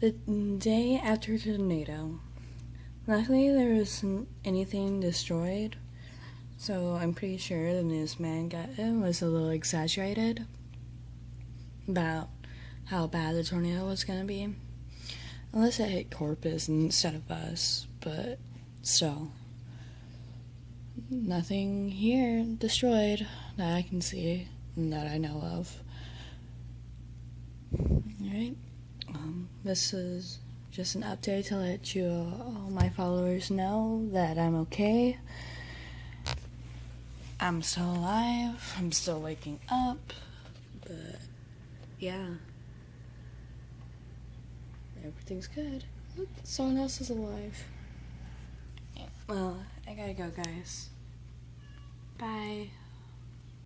The day after the tornado, luckily there wasn't anything destroyed, so I'm pretty sure the newsman got it was a little exaggerated about how bad the tornado was gonna be. Unless it hit Corpus instead of us, but still. Nothing here destroyed that I can see and that I know of. Alright, this is just an update to let you, all my followers, know that I'm okay. I'm still alive, I'm still waking up, but yeah. Everything's good. Look, someone else is alive. Well, I gotta go, guys. Bye.